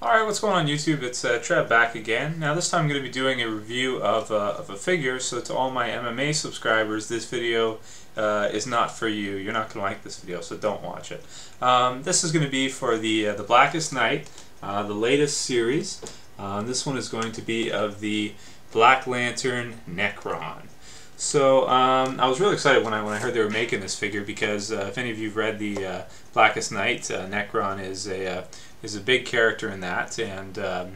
Alright, what's going on YouTube? It's Trev back again. Now this time I'm going to be doing a review of a figure, so to all my MMA subscribers, this video is not for you. You're not going to like this video, so don't watch it. This is going to be for the Blackest Night, the latest series. This one is going to be of the Black Lantern Nekron. So I was really excited when I heard they were making this figure because if any of you have read the Blackest Night, Nekron is a big character in that, and a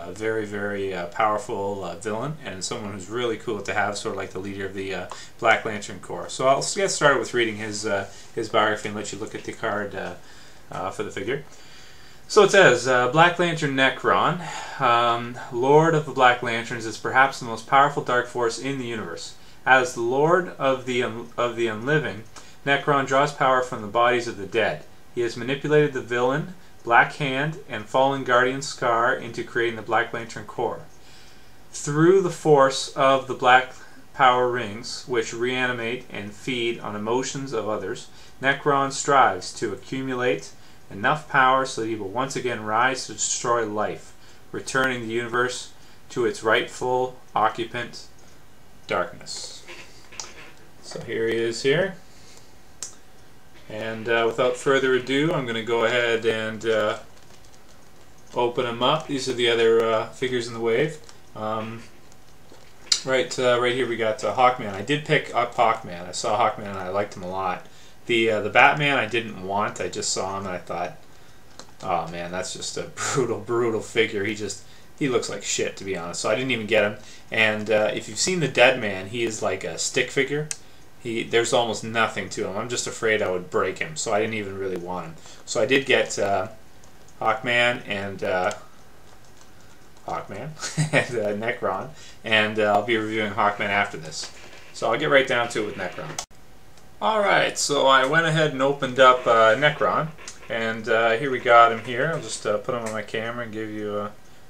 very, very powerful villain, and someone who's really cool to have, sort of like the leader of the Black Lantern Corps. So I'll get started with reading his biography and let you look at the card for the figure. So it says, Black Lantern Nekron, Lord of the Black Lanterns, is perhaps the most powerful dark force in the universe. As the Lord of the Unliving, Nekron draws power from the bodies of the dead. He has manipulated the villain Black Hand and fallen Guardian Scar into creating the Black Lantern Corps. Through the force of the Black Power Rings, which reanimate and feed on emotions of others, Nekron strives to accumulate enough power so that he will once again rise to destroy life, returning the universe to its rightful occupant, darkness. So here he is here. And without further ado, I'm going to go ahead and open them up. These are the other figures in the wave. Right here we got Hawkman. I did pick up Hawkman. I saw Hawkman and I liked him a lot. The Batman I didn't want. I just saw him and I thought, oh man, that's just a brutal figure. He looks like shit, to be honest. So I didn't even get him. And if you've seen the Dead Man, he is like a stick figure. There's almost nothing to him. I'm just afraid I would break him, so I didn't even really want him. So I did get Hawkman and Nekron, and I'll be reviewing Hawkman after this. So I'll get right down to it with Nekron. Alright, so I went ahead and opened up Nekron, and here we got him here. I'll just put him on my camera and give you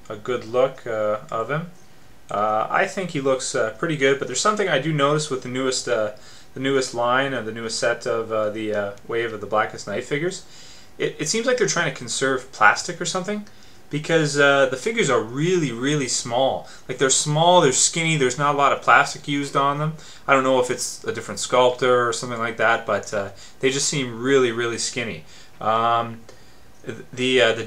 a good look of him. I think he looks pretty good, but there's something I do notice with the newest line, the newest set of the wave of the Blackest Night figures. It seems like they're trying to conserve plastic or something, because the figures are really small. Like, they're small, they're skinny, there's not a lot of plastic used on them. I don't know if it's a different sculptor or something like that, but they just seem really skinny. The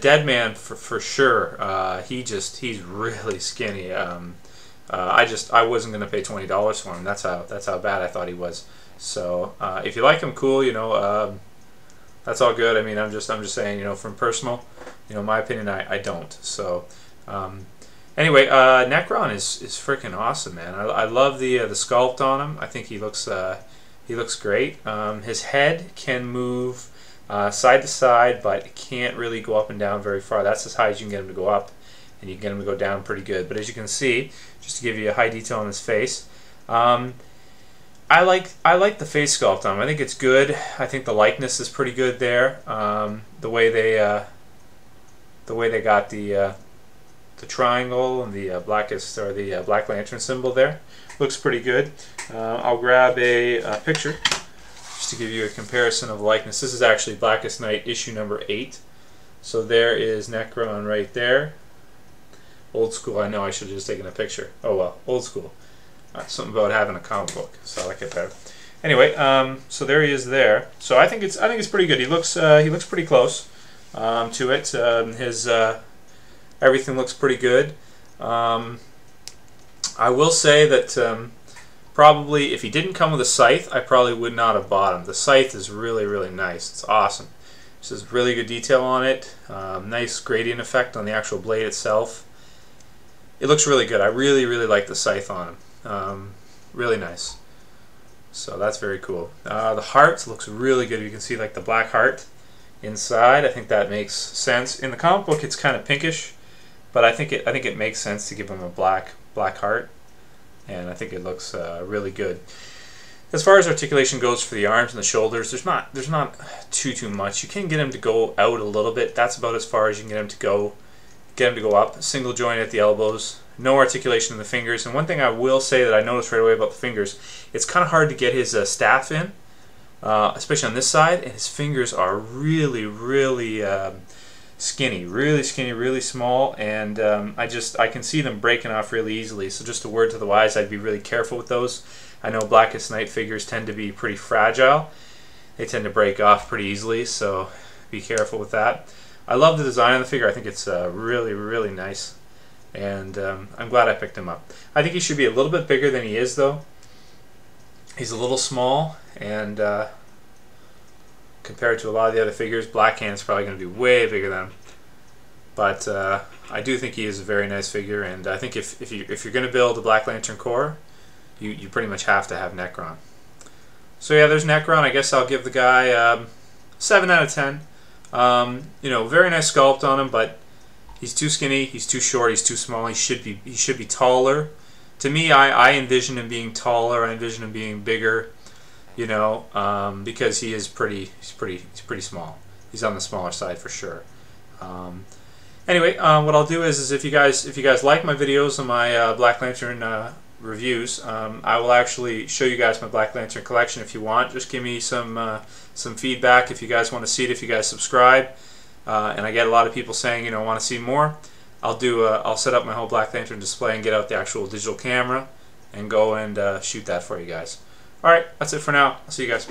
Dead Man for sure, he's really skinny. I wasn't gonna pay $20 for him. That's how bad I thought he was. So if you like him, cool. You know, that's all good. I mean, I'm just saying, you know, from personal, you know, my opinion, I don't. So anyway, Nekron is freaking awesome, man. I love the sculpt on him. I think he looks great. His head can move side to side, but it can't really go up and down very far. That's as high as you can get him to go up, and you can get him to go down pretty good. But as you can see, just to give you a high detail on his face, I like the face sculpt on him. I think it's good. I think the likeness is pretty good there. The way they got the triangle and the Blackest, or the Black Lantern symbol there, looks pretty good. I'll grab a picture just to give you a comparison of likeness. This is actually Blackest Night issue number 8. So there is Nekron right there. Old school. I know I should have just taken a picture. Oh well, old school. Something about having a comic book, so I like it better. Anyway, so there he is there. So I think it's pretty good. He looks pretty close to it. His everything looks pretty good. I will say that probably if he didn't come with a scythe, I probably would not have bought him. The scythe is really nice. It's awesome. This is really good detail on it. Nice gradient effect on the actual blade itself. It looks really good. I really like the scythe on him. Really nice. So that's very cool. The heart looks really good. You can see like the black heart inside. I think that makes sense. In the comic book, it's kind of pinkish, but I think it makes sense to give him a black heart, and I think it looks really good. As far as articulation goes for the arms and the shoulders, there's not too much. You can get him to go out a little bit. That's about as far as you can get him to go. Get him to go up. Single joint at the elbows. No articulation in the fingers. And one thing I will say that I noticed right away about the fingers, it's kind of hard to get his staff in, especially on this side, and his fingers are really skinny, really small, and I can see them breaking off really easily. So just a word to the wise, I'd be really careful with those. I know Blackest Night figures tend to be pretty fragile. They tend to break off pretty easily, so be careful with that. I love the design of the figure. I think it's really nice, and I'm glad I picked him up. I think he should be a little bit bigger than he is, though. He's a little small, and compared to a lot of the other figures, Black Hand's probably going to be way bigger than him. But I do think he is a very nice figure, and I think if you're going to build a Black Lantern Corps, you pretty much have to have Nekron. So yeah, there's Nekron. I guess I'll give the guy 7 out of 10. You know, very nice sculpt on him, but he's too skinny, he's too short, he's too small. He should be taller. To me, I envision him being taller. I envision him being bigger. You know, because he's pretty small. He's on the smaller side for sure. Anyway, what I'll do is if you guys like my videos on my Black Lantern reviews, I will actually show you guys my Black Lantern collection if you want. Just give me some feedback if you guys want to see it. If you guys subscribe, and I get a lot of people saying, you know, want to see more, I'll set up my whole Black Lantern display and get out the actual digital camera and go and shoot that for you guys. Alright, that's it for now. I'll see you guys.